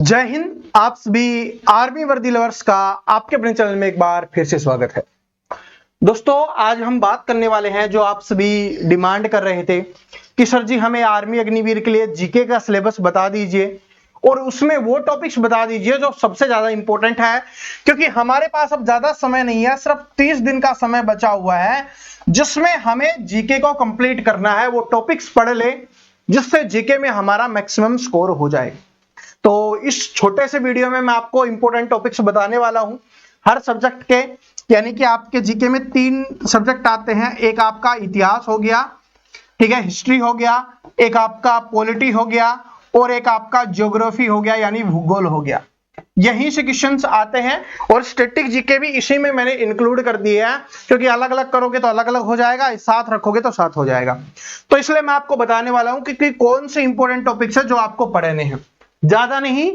जय हिंद। आप सभी आर्मी वर्दी लवर्स का आपके अपने चैनल में एक बार फिर से स्वागत है। दोस्तों, आज हम बात करने वाले हैं जो आप सभी डिमांड कर रहे थे कि सर जी हमें आर्मी अग्निवीर के लिए जीके का सिलेबस बता दीजिए और उसमें वो टॉपिक्स बता दीजिए जो सबसे ज्यादा इंपॉर्टेंट है, क्योंकि हमारे पास अब ज्यादा समय नहीं है, सिर्फ 30 दिन का समय बचा हुआ है जिसमें हमें जीके को कंप्लीट करना है। वो टॉपिक्स पढ़ ले जिससे जीके में हमारा मैक्सिमम स्कोर हो जाए। तो इस छोटे से वीडियो में मैं आपको इंपॉर्टेंट टॉपिक्स बताने वाला हूं हर सब्जेक्ट के, यानी कि आपके जीके में 3 सब्जेक्ट आते हैं। एक आपका इतिहास हो गया, ठीक है, हिस्ट्री हो गया, एक आपका पॉलिटी हो गया और एक आपका ज्योग्राफी हो गया यानी भूगोल हो गया। यहीं से क्वेश्चंस आते हैं और स्टैटिक जीके भी इसी में मैंने इंक्लूड कर दिए हैं, क्योंकि अलग अलग करोगे तो अलग अलग हो जाएगा, साथ रखोगे तो साथ हो जाएगा। तो इसलिए मैं आपको बताने वाला हूं कि कौन से इंपॉर्टेंट टॉपिक्स है जो आपको पढ़ने हैं। ज्यादा नहीं,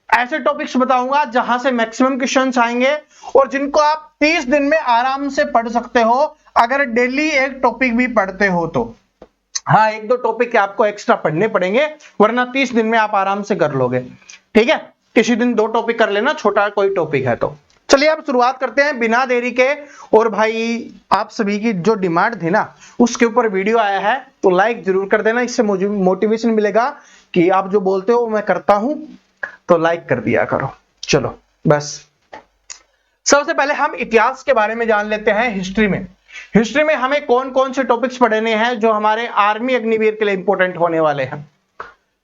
ऐसे टॉपिक्स बताऊंगा जहां से मैक्सिमम क्वेश्चंस आएंगे और जिनको आप 30 दिन में आराम से पढ़ सकते हो अगर डेली एक टॉपिक भी पढ़ते हो तो। हाँ, 1-2 टॉपिक आपको एक्स्ट्रा पढ़ने पड़ेंगे, वरना 30 दिन में आप आराम से कर लोगे। ठीक है, किसी दिन 2 टॉपिक कर लेना, छोटा कोई टॉपिक है तो। चलिए अब शुरुआत करते हैं बिना देरी के। और भाई, आप सभी की जो डिमांड थी ना उसके ऊपर वीडियो आया है तो लाइक जरूर कर देना, इससे मुझे मोटिवेशन मिलेगा कि आप जो बोलते हो मैं करता हूं, तो लाइक कर दिया करो। चलो बस, सबसे पहले हम इतिहास के बारे में जान लेते हैं। हिस्ट्री में हमें कौन कौन से टॉपिक्स पढ़ने हैं जो हमारे आर्मी अग्निवीर के लिए इंपॉर्टेंट होने वाले हैं।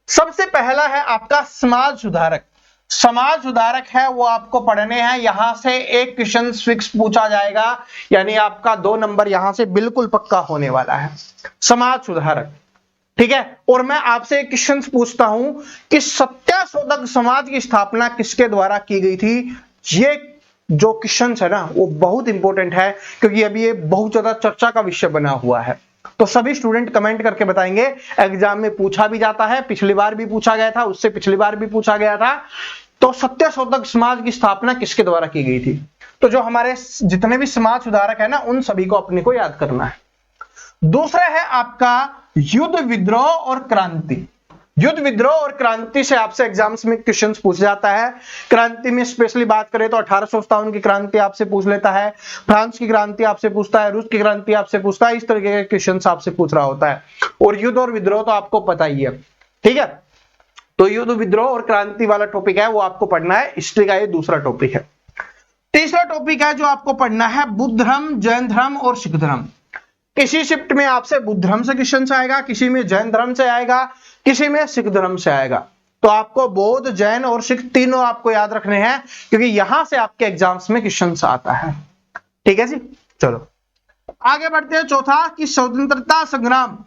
सबसे पहला है आपका समाज सुधारक। समाज सुधारक है वो आपको पढ़ने हैं। यहां से एक क्वेश्चन फिक्स पूछा जाएगा, यानी आपका 2 नंबर यहां से बिल्कुल पक्का होने वाला है, समाज सुधारक। ठीक है, और मैं आपसे एक क्वेश्चन पूछता हूं कि सत्याशोधक समाज की स्थापना किसके द्वारा की गई थी। ये जो क्वेश्चन है ना वो बहुत इंपॉर्टेंट है, क्योंकि अभी ये बहुत ज्यादा चर्चा का विषय बना हुआ है। तो सभी स्टूडेंट कमेंट करके बताएंगे। एग्जाम में पूछा भी जाता है, पिछली बार भी पूछा गया था, उससे पिछली बार भी पूछा गया था। तो सत्याशोधक समाज की स्थापना किसके द्वारा की गई थी। तो जो हमारे जितने भी समाज सुधारक है ना उन सभी को अपने को याद करना है। दूसरा है आपका युद्ध विद्रोह और क्रांति। युद्ध विद्रोह और क्रांति से आपसे एग्जाम्स में क्वेश्चंस पूछ जाता है। क्रांति में स्पेशली बात करें तो 1857 की क्रांति आपसे पूछ लेता है, फ्रांस की क्रांति आपसे पूछता है, रूस की क्रांति आपसे पूछता है, इस तरीके के क्वेश्चंस आपसे पूछ रहा होता है। और युद्ध और विद्रोह तो आपको पता ही है। ठीक है, तो युद्ध विद्रोह और क्रांति वाला टॉपिक है वो आपको पढ़ना है। हिस्ट्री का ये दूसरा टॉपिक है। तीसरा टॉपिक है जो आपको पढ़ना है बुद्ध धर्म, जैन धर्म और सिख धर्म। किसी शिफ्ट में आपसे बुद्ध धर्म से क्वेश्चन आएगा, किसी में जैन धर्म से आएगा, किसी में सिख धर्म से आएगा। तो आपको बौद्ध, जैन और सिख तीनों आपको याद रखने हैं, क्योंकि यहां से आपके एग्जाम्स में क्वेश्चन आता है। ठीक है जी, चलो आगे बढ़ते हैं। चौथा कि स्वतंत्रता संग्राम।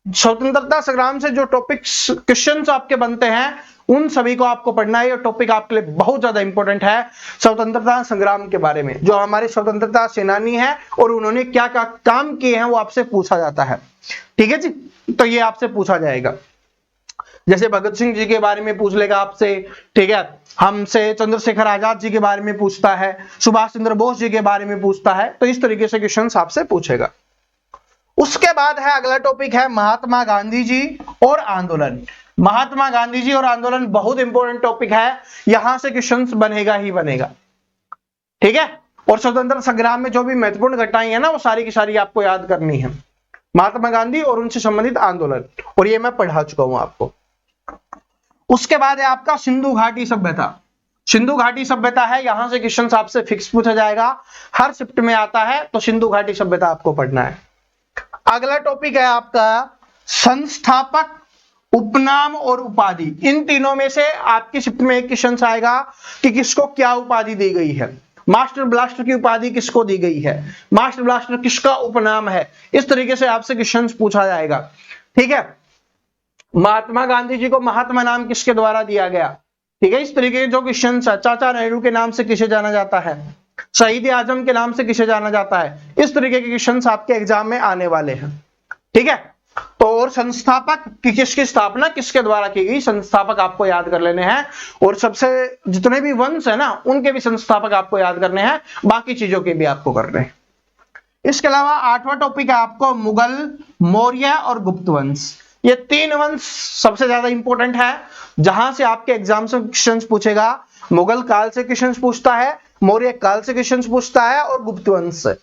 स्वतंत्रता संग्राम से जो टॉपिक्स क्वेश्चंस आपके बनते हैं उन सभी को आपको पढ़ना है। ये टॉपिक आपके लिए बहुत ज्यादा इंपॉर्टेंट है, स्वतंत्रता संग्राम के बारे में। जो हमारे स्वतंत्रता सेनानी है और उन्होंने क्या क्या काम किए हैं वो आपसे पूछा जाता है। ठीक है जी, तो ये आपसे पूछा जाएगा। जैसे भगत सिंह जी के बारे में पूछ लेगा आपसे, ठीक है, हमसे चंद्रशेखर आजाद जी के बारे में पूछता है, सुभाष चंद्र बोस जी के बारे में पूछता है। तो इस तरीके से क्वेश्चन आपसे पूछेगा। उसके बाद है अगला टॉपिक है महात्मा गांधी जी और आंदोलन। महात्मा गांधी जी और आंदोलन बहुत इंपॉर्टेंट टॉपिक है, यहां से क्वेश्चंस बनेगा ही बनेगा। ठीक है, और स्वतंत्रता संग्राम में जो भी महत्वपूर्ण घटनाएं है ना वो सारी की सारी आपको याद करनी है। महात्मा गांधी और उनसे संबंधित आंदोलन, और ये मैं पढ़ा चुका हूं आपको। उसके बाद है आपका सिंधु घाटी सभ्यता। सिंधु घाटी सभ्यता है, यहां से क्वेश्चन आपसे फिक्स पूछा जाएगा, हर शिफ्ट में आता है। तो सिंधु घाटी सभ्यता आपको पढ़ना है। अगला टॉपिक है आपका संस्थापक, उपनाम और उपाधि। इन तीनों में से आपकी शिफ्ट में एक क्वेश्चन आएगा कि किसको क्या उपाधि दी गई है। मास्टर ब्लास्टर की उपाधि किसको दी गई है, मास्टर ब्लास्टर किसका उपनाम है। इस तरीके से आपसे क्वेश्चन पूछा जाएगा। ठीक है, महात्मा गांधी जी को महात्मा नाम किसके द्वारा दिया गया। ठीक है, इस तरीके के जो क्वेश्चन, चाचा नेहरू के नाम से किसे जाना जाता है, शहीद आजम के नाम से किसे जाना जाता है, इस तरीके के क्वेश्चंस आपके एग्जाम में आने वाले हैं। ठीक है, तो और संस्थापक की किसकी स्थापना किसके द्वारा की गई, संस्थापक आपको याद कर लेने हैं। और सबसे जितने भी वंश है ना उनके भी संस्थापक आपको याद करने हैं, बाकी चीजों के भी आपको करने हैं। इसके अलावा 8वां टॉपिक है आपको मुगल, मौर्य और गुप्त वंश। ये 3 वंश सबसे ज्यादा इंपॉर्टेंट है, जहां से आपके एग्जाम से क्वेश्चंस पूछेगा। मुगल काल से क्वेश्चंस पूछता है, मौर्य काल से क्वेश्चंस पूछता है और गुप्त वंश से।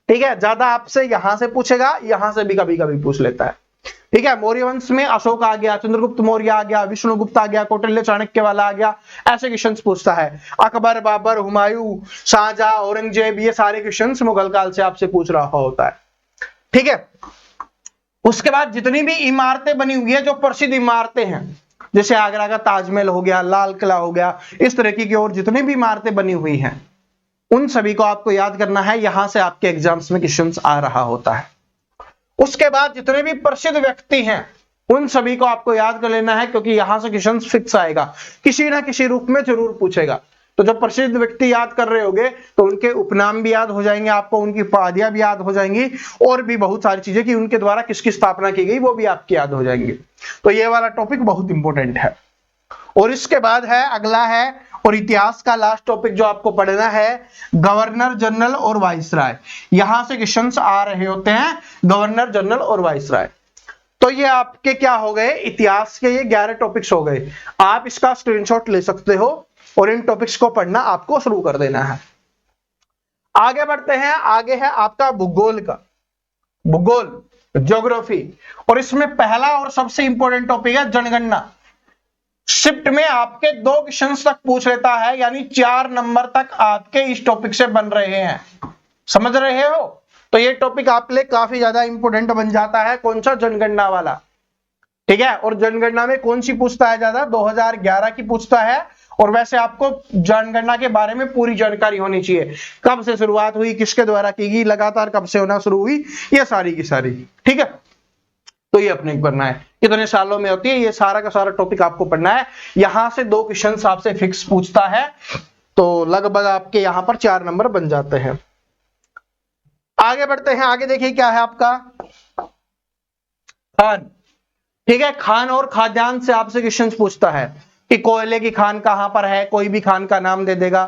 ठीक है, ज्यादा आपसे यहां से पूछेगा, यहां से भी कभी कभी पूछ लेता है। ठीक है, मौर्य वंश में अशोक आ गया, चंद्रगुप्त मौर्य आ गया, विष्णुगुप्त आ गया, कौटिल्य चाणक्य वाला आ गया, ऐसे क्वेश्चंस पूछता है। अकबर, बाबर, हुमायूं, शाहजहां, औरंगजेब, ये सारे क्वेश्चंस मुगल काल से आपसे पूछ रहा होता है। ठीक है, उसके बाद जितनी भी इमारतें बनी हुई है, जो प्रसिद्ध इमारतें हैं, जैसे आगरा का ताजमहल हो गया, लाल किला हो गया, इस तरह की और जितनी भी इमारतें बनी हुई हैं, उन सभी को आपको याद करना है। यहां से आपके एग्जाम्स में क्वेश्चंस आ रहा होता है। उसके बाद जितने भी प्रसिद्ध व्यक्ति हैं, उन सभी को आपको याद कर लेना है, क्योंकि यहां से क्वेश्चन फिक्स आएगा, किसी ना किसी रूप में जरूर पूछेगा। तो जब प्रसिद्ध व्यक्ति याद कर रहे होगे तो उनके उपनाम भी याद हो जाएंगे आपको, उनकी उपाधियां भी याद हो जाएंगी, और भी बहुत सारी चीजें कि उनके द्वारा किसकी स्थापना की गई वो भी आपकी याद हो जाएंगी। तो ये वाला टॉपिक बहुत इंपॉर्टेंट है। और इसके बाद है अगला है, और इतिहास का लास्ट टॉपिक जो आपको पढ़ना है, गवर्नर जनरल और वाइसराय। यहां से क्वेश्चंस आ रहे होते हैं, गवर्नर जनरल और वाइसराय। तो ये आपके क्या हो गए, इतिहास के ये 11 टॉपिक्स हो गए। आप इसका स्क्रीनशॉट ले सकते हो और इन टॉपिक्स को पढ़ना आपको शुरू कर देना है। आगे बढ़ते हैं, आगे है आपका भूगोल का, भूगोल, ज्योग्राफी। और इसमें पहला और सबसे इंपॉर्टेंट टॉपिक है जनगणना। शिफ्ट में आपके 2 क्वेश्चंस तक पूछ लेता है, यानी 4 नंबर तक आपके इस टॉपिक से बन रहे हैं। समझ रहे हो? तो ये टॉपिक आपके लिए काफी ज्यादा इंपॉर्टेंट बन जाता है। कौन सा? जनगणना वाला। ठीक है, और जनगणना में कौन सी पूछता है ज्यादा? 2011 की पूछता है। और वैसे आपको जनगणना के बारे में पूरी जानकारी होनी चाहिए, कब से शुरुआत हुई, किसके द्वारा की गई, लगातार कब से होना शुरू हुई, ये सारी की सारी। ठीक है, तो ये अपने पढ़ना है, कितने सालों में होती है, ये सारा का सारा टॉपिक आपको पढ़ना है। यहां से 2 क्वेश्चन आपसे फिक्स पूछता है, तो लगभग आपके यहां पर 4 नंबर बन जाते हैं। आगे बढ़ते हैं, आगे देखिए क्या है आपका खान। ठीक है, खान और खाद्यान्न से आपसे क्वेश्चन पूछता है कि कोयले की खान कहां पर है, कोई भी खान का नाम दे देगा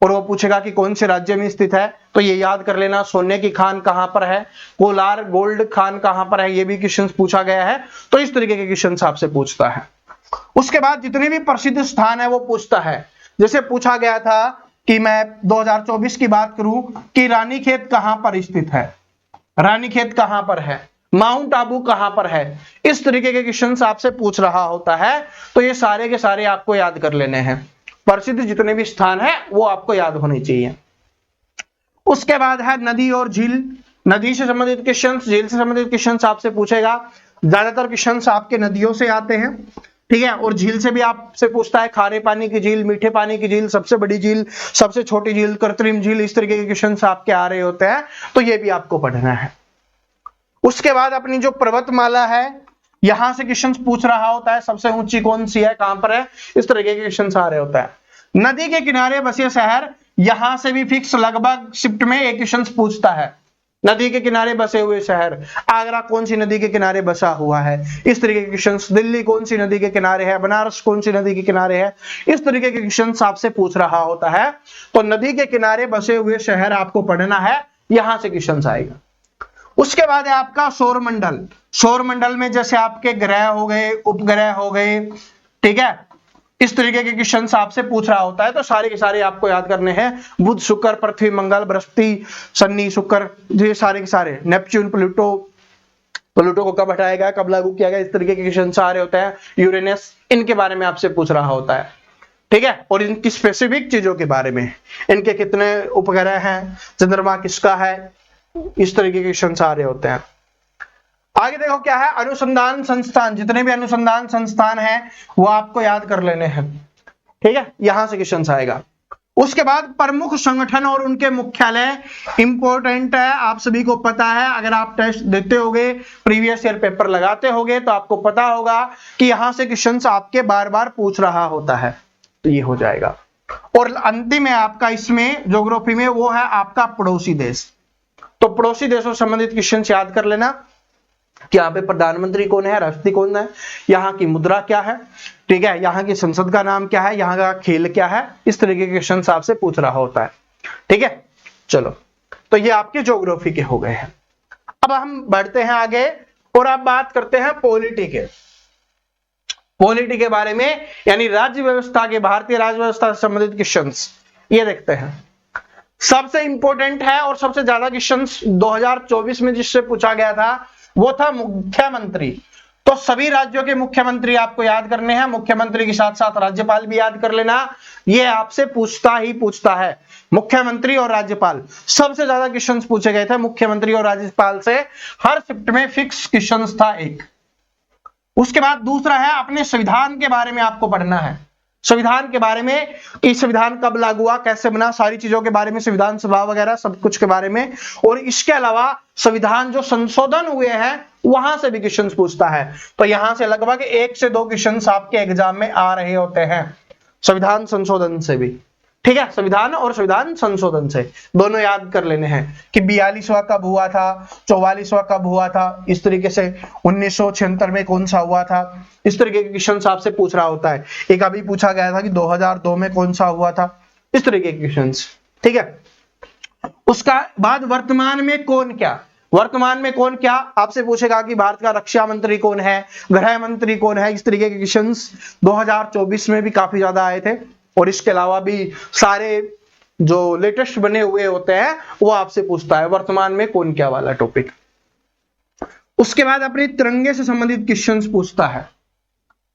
और वो पूछेगा कि कौन से राज्य में स्थित है। तो ये याद कर लेना, सोने की खान कहां पर है, कोलार गोल्ड खान कहां पर है, ये भी क्वेश्चन पूछा गया है। तो इस तरीके के क्वेश्चन आपसे पूछता है। उसके बाद जितने भी प्रसिद्ध स्थान है वो पूछता है। जैसे पूछा गया था कि मैं 2024 की बात करूं कि रानीखेत कहां पर स्थित है, रानीखेत कहां पर है, माउंट आबू कहां पर है, इस तरीके के क्वेश्चंस आपसे पूछ रहा होता है। तो ये सारे के सारे आपको याद कर लेने हैं, प्रसिद्ध जितने भी स्थान है वो आपको याद होने चाहिए। उसके बाद है नदी और झील। नदी से संबंधित क्वेश्चंस, झील से संबंधित क्वेश्चंस आपसे पूछेगा। ज्यादातर क्वेश्चंस आपके नदियों से आते हैं। ठीक है, और झील से भी आपसे पूछता है, खारे पानी की झील, मीठे पानी की झील, सबसे बड़ी झील, सबसे छोटी झील, कृत्रिम झील, इस तरीके के क्वेश्चंस आपके आ रहे होते हैं। तो ये भी आपको पढ़ना है। उसके बाद अपनी जो पर्वतमाला है, यहां से क्वेश्चंस पूछ रहा होता है, सबसे ऊंची कौन सी है, कहां पर है, इस तरीके के क्वेश्चंस आ रहे होता है। नदी के किनारे बसे शहर, यहां से भी फिक्स लगभग शिफ्ट में एक क्वेश्चन पूछता है। नदी के किनारे बसे हुए शहर, आगरा कौन सी नदी के किनारे बसा हुआ है, इस तरीके के क्वेश्चंस। दिल्ली कौन सी नदी के किनारे है, बनारस कौन सी नदी के किनारे है, इस तरीके के क्वेश्चंस आपसे पूछ रहा होता है। तो नदी के किनारे बसे हुए शहर आपको पढ़ना है, यहां से क्वेश्चन आएगा। उसके बाद है आपका सौरमंडल। सौरमंडल में जैसे आपके ग्रह हो गए, उपग्रह हो गए, ठीक है, इस तरीके के क्वेश्चन आपसे पूछ रहा होता है। तो सारे के सारे आपको याद करने हैं। बुध, शुक्र, पृथ्वी, मंगल, बृहस्पति, शनि, शुक्र, ये सारे के सारे, नेपच्यून, प्लूटो, प्लूटो को कब हटाएगा, कब लागू किया गया, इस तरीके के क्वेश्चन आ रहे होते हैं। यूरेनस, इनके बारे में आपसे पूछ रहा होता है। ठीक है, और इनकी स्पेसिफिक चीजों के बारे में, इनके कितने उपग्रह हैं, चंद्रमा किसका है, इस तरीके के क्वेश्चन आ रहे होते हैं। आगे देखो क्या है, अनुसंधान संस्थान। जितने भी अनुसंधान संस्थान हैं वो आपको याद कर लेने हैं। ठीक है, यहां से क्वेश्चन आएगा। उसके बाद प्रमुख संगठन और उनके मुख्यालय इंपॉर्टेंट है, आप सभी को पता है। अगर आप टेस्ट देते होगे, प्रीवियस ईयर पेपर लगाते होगे, तो आपको पता होगा कि यहां से क्वेश्चन आपके बार बार पूछ रहा होता है। तो ये हो जाएगा। और अंतिम है आपका इसमें ज्योग्राफी में, वो है आपका पड़ोसी देश। तो पड़ोसी देशों से संबंधित क्वेश्चन याद कर लेना कि यहाँ पे प्रधानमंत्री कौन है, राष्ट्रपति कौन है, यहाँ की मुद्रा क्या है, ठीक है, यहाँ की संसद का नाम क्या है, यहाँ का खेल क्या है, इस तरीके के क्वेश्चन आपसे पूछ रहा होता है। ठीक है, चलो, तो ये आपके ज्योग्राफी के हो गए हैं। अब हम बढ़ते हैं आगे, और अब बात करते हैं पॉलिटी के बारे में, यानी राज्य व्यवस्था के, भारतीय राज्य व्यवस्था से संबंधित क्वेश्चंस ये देखते हैं। सबसे इंपॉर्टेंट है और सबसे ज्यादा क्वेश्चंस 2024 में जिससे पूछा गया था वो था मुख्यमंत्री। तो सभी राज्यों के मुख्यमंत्री आपको याद करने हैं, मुख्यमंत्री के साथ साथ राज्यपाल भी याद कर लेना, ये आपसे पूछता है। मुख्यमंत्री और राज्यपाल सबसे ज्यादा क्वेश्चंस पूछे गए थे मुख्यमंत्री और राज्यपाल से, हर शिफ्ट में फिक्स क्वेश्चंस था एक। उसके बाद दूसरा है अपने संविधान के बारे में आपको पढ़ना है, संविधान के बारे में कि संविधान कब लागू हुआ, कैसे बना, सारी चीजों के बारे में, संविधान सभा वगैरह सब कुछ के बारे में। और इसके अलावा संविधान जो संशोधन हुए हैं वहां से भी क्वेश्चंस पूछता है। तो यहां से लगभग 1 से 2 क्वेश्चंस आपके एग्जाम में आ रहे होते हैं संविधान संशोधन से भी, ठीक है। संविधान और संविधान संशोधन से दोनों याद कर लेने हैं कि 42वां कब हुआ था, 44वां कब हुआ था, इस तरीके से 1976 में कौन सा हुआ था, इस तरीके के क्वेश्चंस आपसे पूछ रहा होता है। एक अभी पूछा गया था कि 2002 में कौन सा हुआ था, इस तरीके के क्वेश्चंस, ठीक है। उसका बाद वर्तमान में कौन क्या आपसे पूछेगा कि भारत का रक्षा मंत्री कौन है, गृह मंत्री कौन है, इस तरीके के क्वेश्चंस 2024 में भी काफी ज्यादा आए थे। और इसके अलावा भी सारे जो लेटेस्ट बने हुए होते हैं वो आपसे पूछता है वर्तमान में कौन क्या वाला टॉपिक। उसके बाद अपने तिरंगे से संबंधित क्वेश्चंस पूछता है,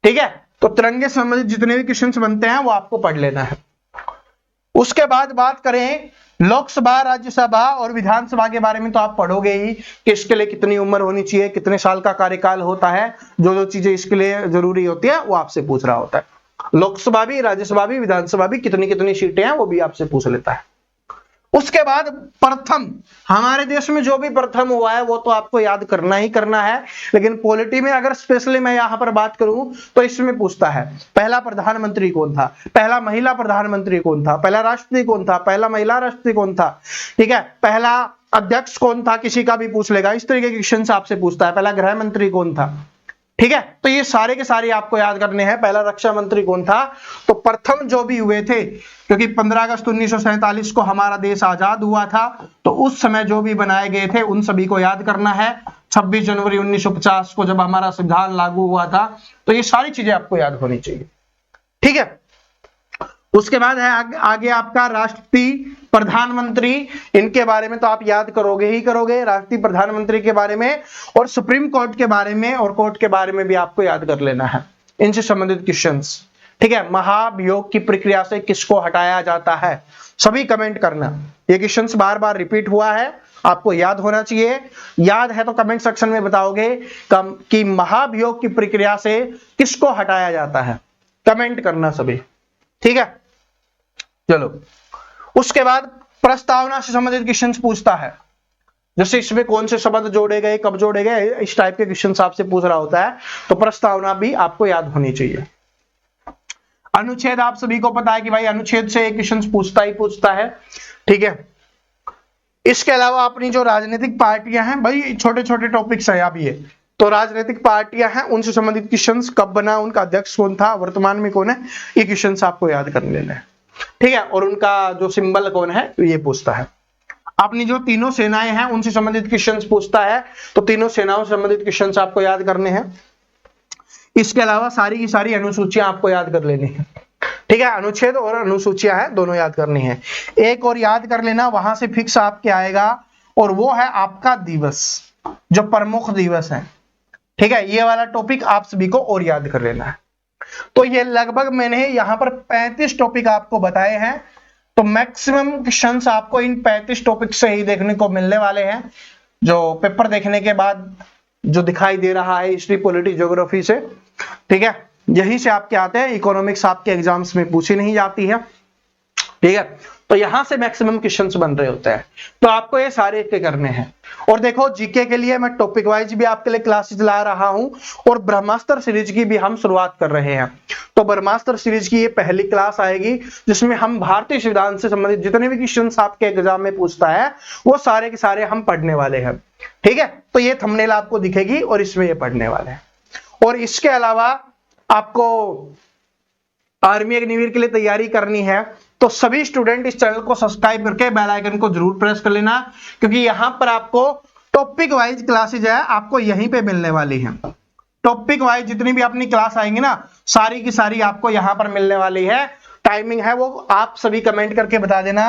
ठीक है। तो तिरंगे से संबंधित जितने भी क्वेश्चंस बनते हैं वो आपको पढ़ लेना है। उसके बाद बात करें लोकसभा, राज्यसभा और विधानसभा के बारे में, तो आप पढ़ोगे ही कि इसके लिए कितनी उम्र होनी चाहिए, कितने साल का कार्यकाल होता है, जो चीजें इसके लिए जरूरी होती है वो आपसे पूछ रहा होता है। लोकसभा भी, राज्यसभा भी, विधानसभा भी, कितनी कितनी सीटें हैं वो भी आपसे पूछ लेता है। उसके बाद प्रथम, हमारे देश में जो भी प्रथम हुआ है वो तो आपको याद करना ही करना है, लेकिन पॉलिटी में अगर स्पेशली मैं यहां पर बात करूं तो इसमें पूछता है पहला प्रधानमंत्री कौन था, पहला महिला प्रधानमंत्री कौन था, पहला राष्ट्रपति कौन था, पहला महिला राष्ट्रपति कौन था, ठीक है, पहला अध्यक्ष कौन था, किसी का भी पूछ लेगा, इस तरीके के क्वेश्चन आपसे पूछता है। पहला गृह मंत्री कौन था, ठीक है। तो ये सारे के सारे आपको याद करने हैं। पहला रक्षा मंत्री कौन था, तो प्रथम जो भी हुए थे, क्योंकि 15 अगस्त 1947 को हमारा देश आजाद हुआ था, तो उस समय जो भी बनाए गए थे उन सभी को याद करना है। 26 जनवरी 1950 को जब हमारा संविधान लागू हुआ था, तो ये सारी चीजें आपको याद होनी चाहिए, ठीक है। उसके बाद है आगे आपका राष्ट्रपति, प्रधानमंत्री, इनके बारे में तो आप याद करोगे ही करोगे, राष्ट्रपति प्रधानमंत्री के बारे में, और सुप्रीम कोर्ट के बारे में और कोर्ट के बारे में भी आपको याद कर लेना है, इनसे संबंधित क्वेश्चंस, ठीक है। महाभियोग की प्रक्रिया से किसको हटाया जाता है, सभी कमेंट करना। ये क्वेश्चंस बार बार रिपीट हुआ है, आपको याद होना चाहिए। याद है तो कमेंट सेक्शन में बताओगे कि महाभियोग की प्रक्रिया से किसको हटाया जाता है, कमेंट करना सभी, ठीक है। चलो, उसके बाद प्रस्तावना से संबंधित क्वेश्चंस पूछता है, जैसे इसमें कौन से शब्द जोड़े गए, कब जोड़े गए, इस टाइप के क्वेश्चंस आपसे पूछ रहा होता है, तो प्रस्तावना भी आपको याद होनी चाहिए। अनुच्छेद आप सभी को पता है कि भाई अनुच्छेद से क्वेश्चंस पूछता है, ठीक है। इसके अलावा अपनी जो राजनीतिक पार्टियां हैं, भाई छोटे छोटे टॉपिक्स है अब ये, तो राजनीतिक पार्टियां हैं उनसे संबंधित क्वेश्चंस, कब बना, उनका अध्यक्ष कौन था, वर्तमान में कौन है, ये क्वेश्चंस आपको याद कर लेना है, ठीक है। और उनका जो सिंबल कौन है ये पूछता है। अपनी जो तीनों सेनाएं हैं उनसे संबंधित क्वेश्चंस पूछता है, तो तीनों सेनाओं से संबंधित क्वेश्चंस आपको याद करने हैं। इसके अलावा सारी की सारी अनुसूचियां आपको याद कर लेनी है, ठीक है। अनुच्छेद और अनुसूचियां हैं, दोनों याद करनी है। एक और याद कर लेना, वहां से फिक्स आपके आएगा, और वो है आपका दिवस, जो प्रमुख दिवस है, ठीक है। ये वाला टॉपिक आप सभी को और याद कर लेना है। तो ये लगभग मैंने यहां पर 35 टॉपिक आपको बताए हैं, तो मैक्सिमम क्वेश्चंस आपको इन 35 टॉपिक से ही देखने को मिलने वाले हैं, जो पेपर देखने के बाद जो दिखाई दे रहा है हिस्ट्री, पॉलिटी, ज्योग्राफी से, ठीक है, यहीं से आपके आते हैं। इकोनॉमिक्स आपके एग्जाम्स में पूछी नहीं जाती है, ठीक है। तो यहां से मैक्सिमम क्वेश्चंस बन रहे होते हैं, तो आपको ये सारे के करने हैं। और देखो जीके के लिए मैं टॉपिक वाइज भी आपके लिए क्लासेस ला रहा हूं, और ब्रह्मास्त्र सीरीज की भी हम शुरुआत कर रहे हैं। तो ब्रह्मास्त्र सीरीज की ये पहली क्लास आएगी, जिसमें हम भारतीय संविधान से संबंधित जितने भी क्वेश्चंस आपके एग्जाम में पूछता है वो सारे के सारे हम पढ़ने वाले हैं, ठीक है। तो ये थंबनेल आपको दिखेगी और इसमें ये पढ़ने वाले हैं। और इसके अलावा आपको आर्मी अग्निवीर के लिए तैयारी करनी है, तो सभी स्टूडेंट इस चैनल को सब्सक्राइब करके बेल आइकन को जरूर प्रेस कर लेना, क्योंकि यहां पर आपको टॉपिक वाइज क्लासेज है आपको यहीं पे मिलने वाली हैं। टॉपिक वाइज जितनी भी अपनी क्लास आएंगी ना, सारी की सारी आपको यहां पर मिलने वाली है। टाइमिंग है वो आप सभी कमेंट करके बता देना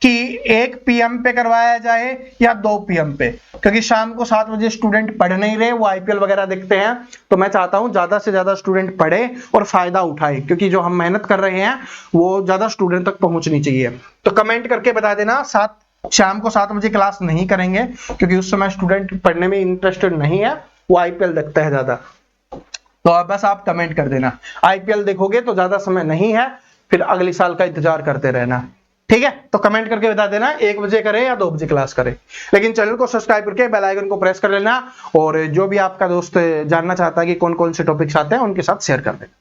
कि 1 PM पे करवाया जाए या 2 PM पे, क्योंकि शाम को 7 बजे स्टूडेंट पढ़ नहीं रहे, वो IPL वगैरह देखते हैं। तो मैं चाहता हूं ज्यादा से ज्यादा स्टूडेंट पढ़े और फायदा उठाए, क्योंकि जो हम मेहनत कर रहे हैं वो ज्यादा स्टूडेंट तक पहुंचनी चाहिए। तो कमेंट करके बता देना शाम को 7 बजे क्लास नहीं करेंगे, क्योंकि उस समय स्टूडेंट पढ़ने में इंटरेस्टेड नहीं है, वो IPL देखता है ज्यादा। तो अब बस आप कमेंट कर देना, IPL देखोगे तो ज्यादा समय नहीं है, फिर अगले साल का इंतजार करते रहना। ठीक है, तो कमेंट करके बता देना 1 बजे करें या 2 बजे क्लास करें। लेकिन चैनल को सब्सक्राइब करके बेल आइकन को प्रेस कर लेना, और जो भी आपका दोस्त जानना चाहता है कि कौन कौन से टॉपिक्स आते हैं उनके साथ शेयर कर देना।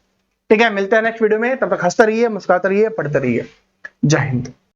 ठीक है, मिलते हैं नेक्स्ट वीडियो में, तब तक हंसते रहिए, मुस्कुराते रहिए, पढ़ते रहिए। जय हिंद।